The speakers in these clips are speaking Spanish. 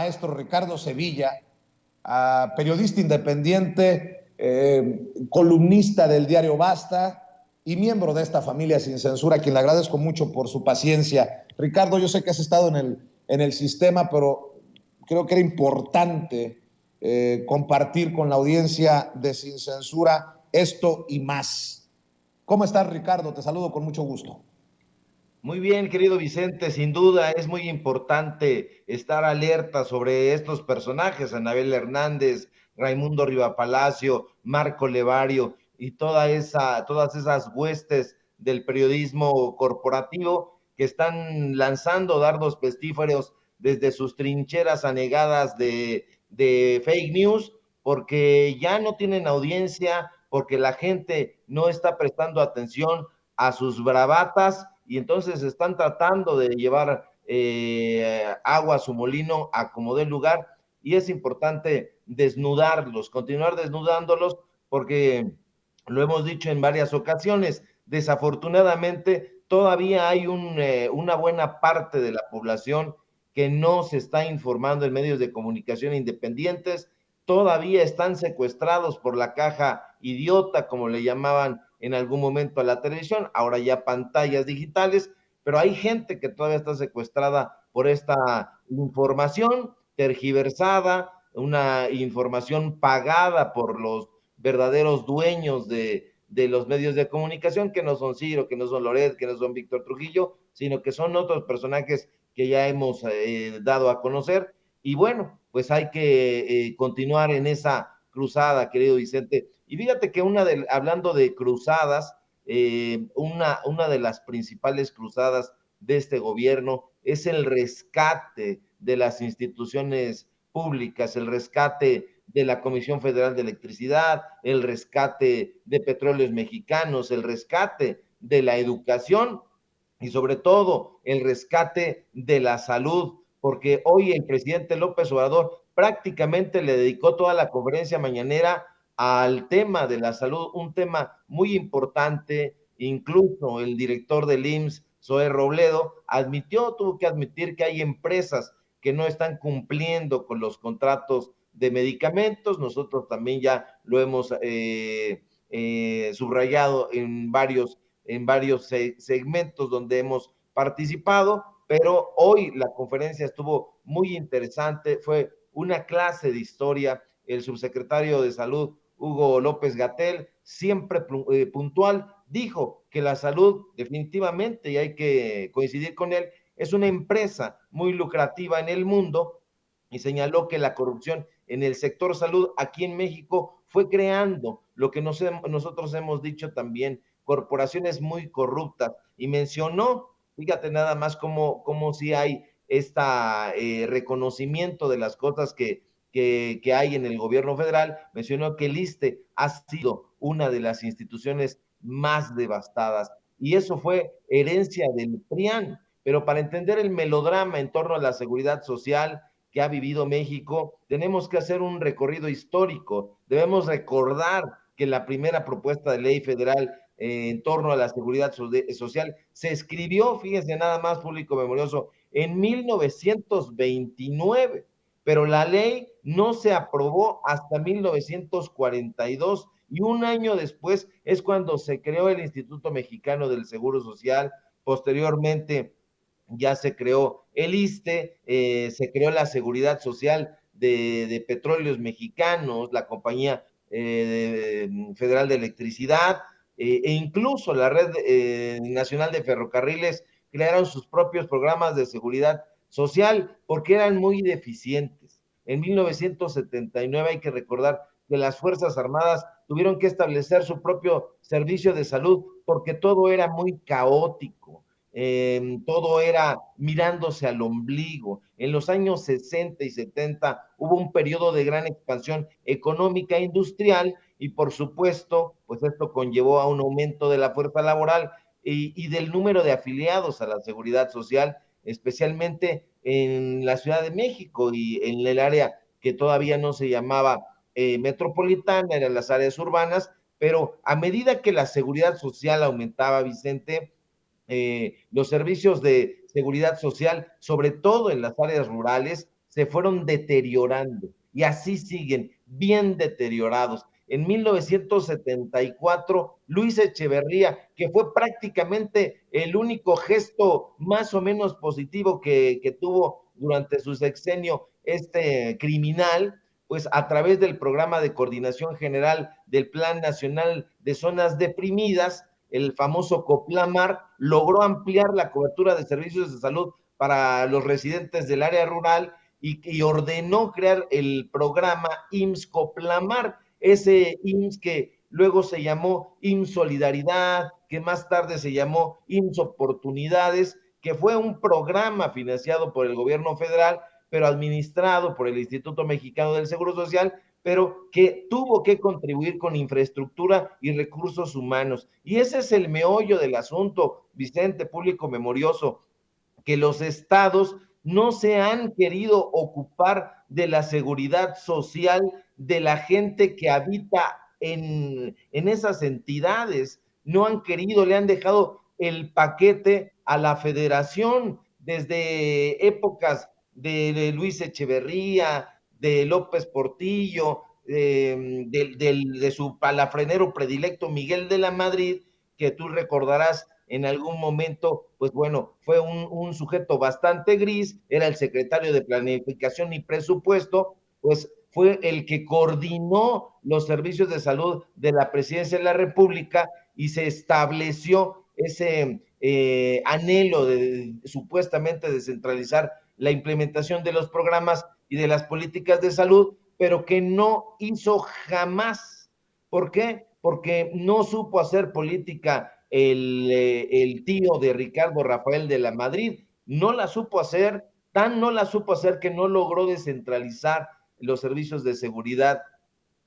maestro Ricardo Sevilla, periodista independiente, columnista del diario Basta y miembro de esta familia Sin Censura, a quien le agradezco mucho por su paciencia. Ricardo, yo sé que has estado en el sistema, pero creo que era importante compartir con la audiencia de Sin Censura esto y más. ¿Cómo estás, Ricardo? Te saludo con mucho gusto. Muy bien, querido Vicente, sin duda es muy importante estar alerta sobre estos personajes, Anabel Hernández, Raimundo Rivapalacio, Marco Levario y todas esas huestes del periodismo corporativo que están lanzando dardos pestíferos desde sus trincheras anegadas de fake news, porque ya no tienen audiencia, porque la gente no está prestando atención a sus bravatas y entonces están tratando de llevar agua a su molino a como dé lugar y es importante desnudarlos, continuar desnudándolos porque lo hemos dicho en varias ocasiones, desafortunadamente todavía hay una buena parte de la población que no se está informando en medios de comunicación independientes, todavía están secuestrados por la caja idiota, como le llamaban en algún momento a la televisión, ahora ya pantallas digitales, pero hay gente que todavía está secuestrada por esta información tergiversada, una información pagada por los verdaderos dueños de los medios de comunicación, que no son Ciro, que no son Loret, que no son Víctor Trujillo, sino que son otros personajes que ya hemos dado a conocer. Y bueno, pues hay que continuar en esa cruzada, querido Vicente. Y fíjate que hablando de cruzadas, una de las principales cruzadas de este gobierno es el rescate de las instituciones públicas, el rescate de la Comisión Federal de Electricidad, el rescate de Petróleos Mexicanos, el rescate de la educación y sobre todo el rescate de la salud, porque hoy el presidente López Obrador prácticamente le dedicó toda la conferencia mañanera al tema de la salud, un tema muy importante, incluso el director del IMSS, Zoé Robledo, tuvo que admitir que hay empresas que no están cumpliendo con los contratos de medicamentos, nosotros también ya lo hemos subrayado en varios segmentos donde hemos participado, pero hoy la conferencia estuvo muy interesante, fue una clase de historia, el subsecretario de Salud, Hugo López Gatell, siempre puntual, dijo que la salud definitivamente, y hay que coincidir con él, es una empresa muy lucrativa en el mundo y señaló que la corrupción en el sector salud aquí en México fue creando lo que nosotros hemos dicho también, corporaciones muy corruptas y mencionó, fíjate nada más cómo si hay este reconocimiento de las cosas que hay en el gobierno federal, mencionó que el ISSSTE ha sido una de las instituciones más devastadas y eso fue herencia del PRIAN, pero para entender el melodrama en torno a la seguridad social que ha vivido México, tenemos que hacer un recorrido histórico, debemos recordar que la primera propuesta de ley federal en torno a la seguridad social se escribió, fíjense nada más, público memorioso, en 1929, pero la ley no se aprobó hasta 1942 y un año después es cuando se creó el Instituto Mexicano del Seguro Social, posteriormente ya se creó el ISSSTE, se creó la Seguridad Social de Petróleos Mexicanos, la Compañía Federal de Electricidad, e incluso la Red Nacional de Ferrocarriles crearon sus propios programas de seguridad social porque eran muy deficientes. En 1979 hay que recordar que las Fuerzas Armadas tuvieron que establecer su propio servicio de salud porque todo era muy caótico, todo era mirándose al ombligo. En los años 60 y 70 hubo un periodo de gran expansión económica e industrial y por supuesto, pues esto conllevó a un aumento de la fuerza laboral y del número de afiliados a la seguridad social, especialmente en la Ciudad de México y en el área que todavía no se llamaba metropolitana, eran las áreas urbanas, pero a medida que la seguridad social aumentaba, Vicente, los servicios de seguridad social, sobre todo en las áreas rurales, se fueron deteriorando y así siguen, bien deteriorados. En 1974, Luis Echeverría, que fue prácticamente el único gesto más o menos positivo que tuvo durante su sexenio este criminal, pues a través del programa de coordinación general del Plan Nacional de Zonas Deprimidas, el famoso COPLAMAR, logró ampliar la cobertura de servicios de salud para los residentes del área rural y ordenó crear el programa IMSS-COPLAMAR, ese IMSS que luego se llamó IMSS Solidaridad, que más tarde se llamó IMSS Oportunidades, que fue un programa financiado por el gobierno federal, pero administrado por el Instituto Mexicano del Seguro Social, pero que tuvo que contribuir con infraestructura y recursos humanos. Y ese es el meollo del asunto, Vicente, público memorioso, que los estados no se han querido ocupar de la seguridad social de la gente que habita en esas entidades. No han querido, le han dejado el paquete a la federación desde épocas de Luis Echeverría, de López Portillo, de su palafrenero predilecto Miguel de la Madrid, que tú recordarás en algún momento, pues bueno, fue un sujeto bastante gris, era el secretario de Planificación y Presupuesto, pues fue el que coordinó los servicios de salud de la Presidencia de la República y se estableció ese anhelo de supuestamente descentralizar la implementación de los programas y de las políticas de salud, pero que no hizo jamás. ¿Por qué? Porque no supo hacer política el tío de Ricardo Rafael de la Madrid, no la supo hacer, tan no la supo hacer que no logró descentralizar los servicios de seguridad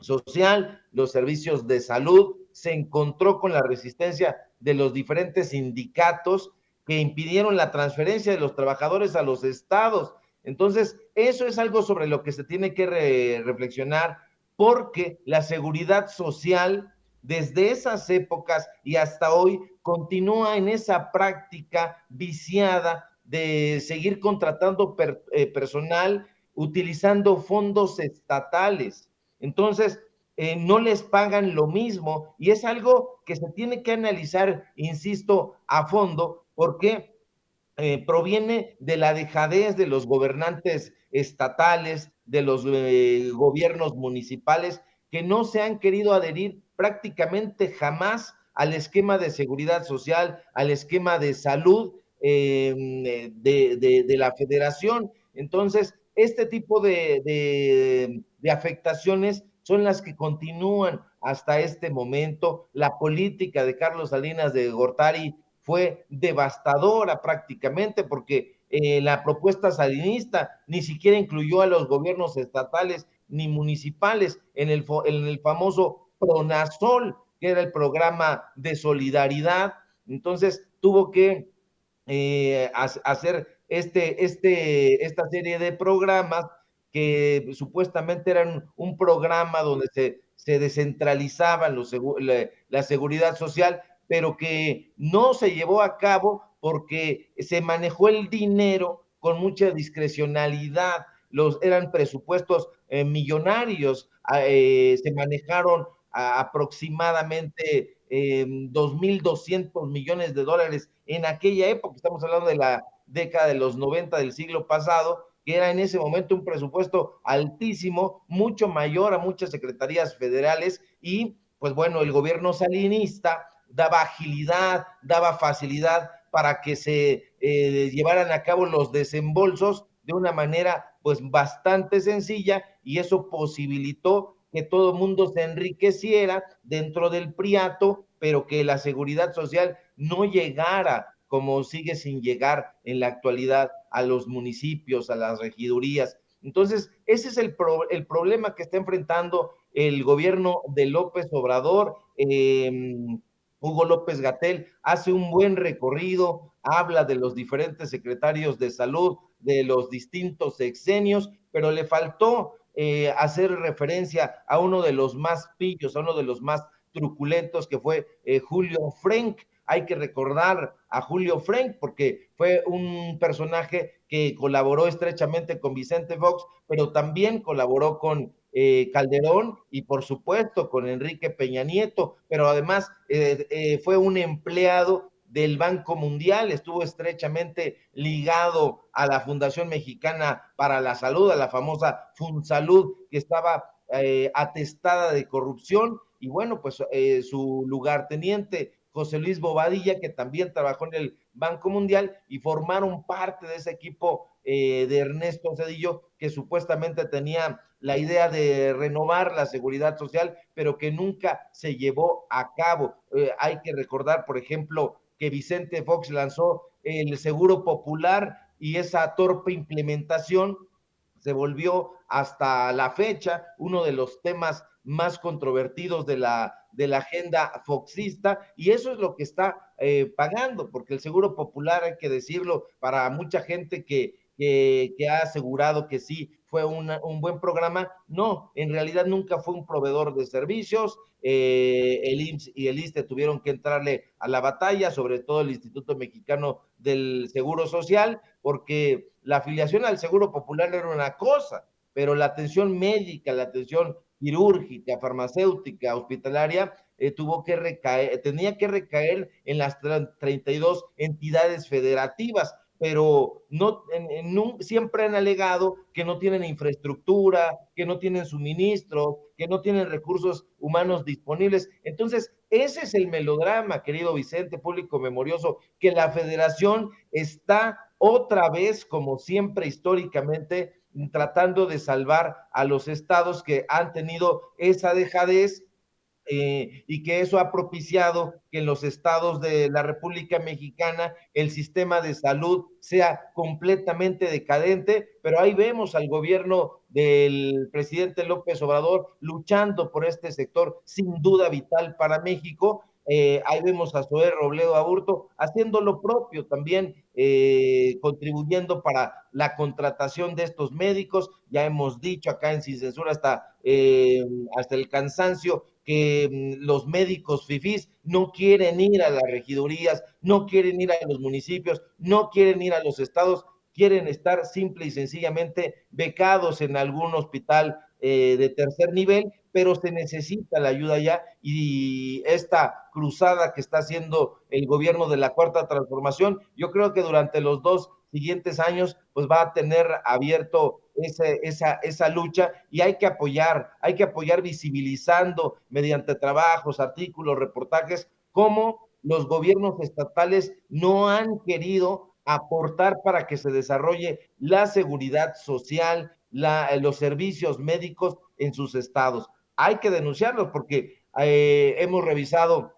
social, los servicios de salud, se encontró con la resistencia de los diferentes sindicatos que impidieron la transferencia de los trabajadores a los estados. Entonces, eso es algo sobre lo que se tiene que reflexionar, porque la seguridad social desde esas épocas y hasta hoy continúa en esa práctica viciada de seguir contratando personal utilizando fondos estatales. Entonces, no les pagan lo mismo y es algo que se tiene que analizar, insisto, a fondo, porque proviene de la dejadez de los gobernantes estatales, de los gobiernos municipales, que no se han querido adherir prácticamente jamás al esquema de seguridad social, al esquema de salud de la federación. Entonces, este tipo de afectaciones son las que continúan hasta este momento. La política de Carlos Salinas de Gortari fue devastadora prácticamente porque la propuesta salinista ni siquiera incluyó a los gobiernos estatales ni municipales en el famoso PRONASOL, que era el programa de solidaridad. Entonces tuvo que hacer esta serie de programas que supuestamente eran un programa donde se descentralizaban la seguridad social, pero que no se llevó a cabo porque se manejó el dinero con mucha discrecionalidad. Eran presupuestos millonarios, se manejaron aproximadamente 2.200 millones de dólares en aquella época. Estamos hablando de la década de los 90 del siglo pasado, que era en ese momento un presupuesto altísimo, mucho mayor a muchas secretarías federales y pues bueno, el gobierno salinista daba agilidad, daba facilidad para que se llevaran a cabo los desembolsos de una manera pues bastante sencilla y eso posibilitó que todo el mundo se enriqueciera dentro del priato, pero que la seguridad social no llegara como sigue sin llegar en la actualidad a los municipios, a las regidurías. Entonces, ese es el problema que está enfrentando el gobierno de López Obrador. Hugo López Gatell hace un buen recorrido, habla de los diferentes secretarios de salud, de los distintos sexenios, pero le faltó hacer referencia a uno de los más pillos, a uno de los más truculentos, que fue Julio Frenk. Hay que recordar a Julio Frenk, porque fue un personaje que colaboró estrechamente con Vicente Fox, pero también colaboró con Calderón y por supuesto con Enrique Peña Nieto, pero además fue un empleado del Banco Mundial, estuvo estrechamente ligado a la Fundación Mexicana para la Salud, a la famosa FunSalud, que estaba atestada de corrupción, y bueno, pues su lugarteniente José Luis Bobadilla, que también trabajó en el Banco Mundial, y formaron parte de ese equipo de Ernesto Zedillo, que supuestamente tenía la idea de renovar la seguridad social, pero que nunca se llevó a cabo. Hay que recordar, por ejemplo, que Vicente Fox lanzó el Seguro Popular y esa torpe implementación se volvió hasta la fecha uno de los temas más controvertidos de la agenda foxista, y eso es lo que está pagando, porque el Seguro Popular, hay que decirlo, para mucha gente que ha asegurado que sí fue un buen programa, no, en realidad nunca fue un proveedor de servicios. El IMSS y el ISSSTE tuvieron que entrarle a la batalla, sobre todo el Instituto Mexicano del Seguro Social, porque la afiliación al Seguro Popular era una cosa, pero la atención médica, la atención quirúrgica, farmacéutica, hospitalaria, tenía que recaer en las 32 entidades federativas, pero no, siempre han alegado que no tienen infraestructura, que no tienen suministro, que no tienen recursos humanos disponibles. Entonces, ese es el melodrama, querido Vicente, público memorioso, que la federación está otra vez, como siempre históricamente, tratando de salvar a los estados que han tenido esa dejadez, y que eso ha propiciado que en los estados de la República Mexicana el sistema de salud sea completamente decadente, pero ahí vemos al gobierno del presidente López Obrador luchando por este sector sin duda vital para México. Ahí vemos a Zoé Robledo Aburto haciendo lo propio también, contribuyendo para la contratación de estos médicos. Ya hemos dicho acá en Sin Censura hasta el cansancio que los médicos fifís no quieren ir a las regidurías, no quieren ir a los municipios, no quieren ir a los estados, quieren estar simple y sencillamente becados en algún hospital de tercer nivel, pero se necesita la ayuda ya, y esta cruzada que está haciendo el gobierno de la Cuarta Transformación, yo creo que durante los 2 siguientes años, pues va a tener abierto esa lucha, y hay que apoyar visibilizando mediante trabajos, artículos, reportajes, cómo los gobiernos estatales no han querido aportar para que se desarrolle la seguridad social, los servicios médicos en sus estados. Hay que denunciarlos porque hemos revisado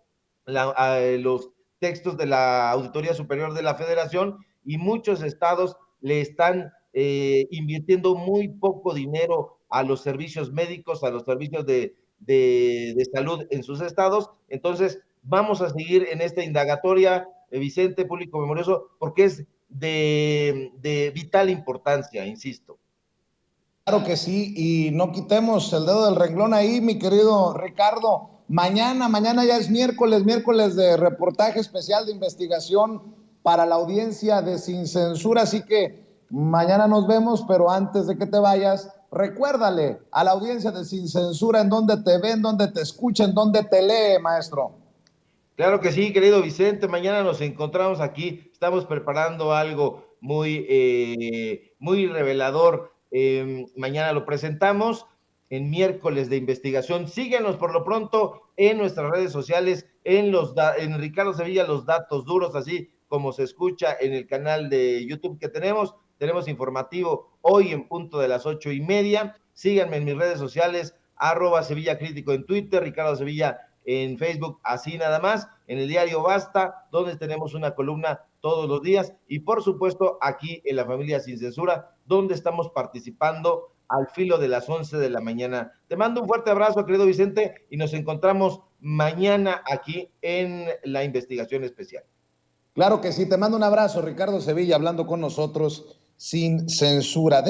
los textos de la Auditoría Superior de la Federación, y muchos estados le están invirtiendo muy poco dinero a los servicios médicos, a los servicios de salud en sus estados. Entonces, vamos a seguir en esta indagatoria, Vicente, público memorioso, porque es de vital importancia, insisto. Claro que sí, y no quitemos el dedo del renglón ahí, mi querido Ricardo. Mañana ya es miércoles de reportaje especial de investigación para la audiencia de Sin Censura, así que mañana nos vemos, pero antes de que te vayas, recuérdale a la audiencia de Sin Censura en dónde te ven, dónde te escuchan, dónde te lee, maestro. Claro que sí, querido Vicente, mañana nos encontramos aquí, estamos preparando algo muy revelador. Mañana lo presentamos en miércoles de investigación. Síguenos por lo pronto en nuestras redes sociales, en Ricardo Sevilla, los datos duros, así como se escucha en el canal de YouTube que tenemos informativo hoy en punto de las 8:30. Síganme en mis redes sociales, @Sevilla Crítico en Twitter, Ricardo Sevilla en Facebook, así nada más, en el diario Basta, donde tenemos una columna todos los días, y por supuesto aquí en La Familia Sin Censura, donde estamos participando al filo de las 11 de la mañana. Te mando un fuerte abrazo, querido Vicente, y nos encontramos mañana aquí en la investigación especial. Claro que sí, te mando un abrazo, Ricardo Sevilla, hablando con nosotros sin censura.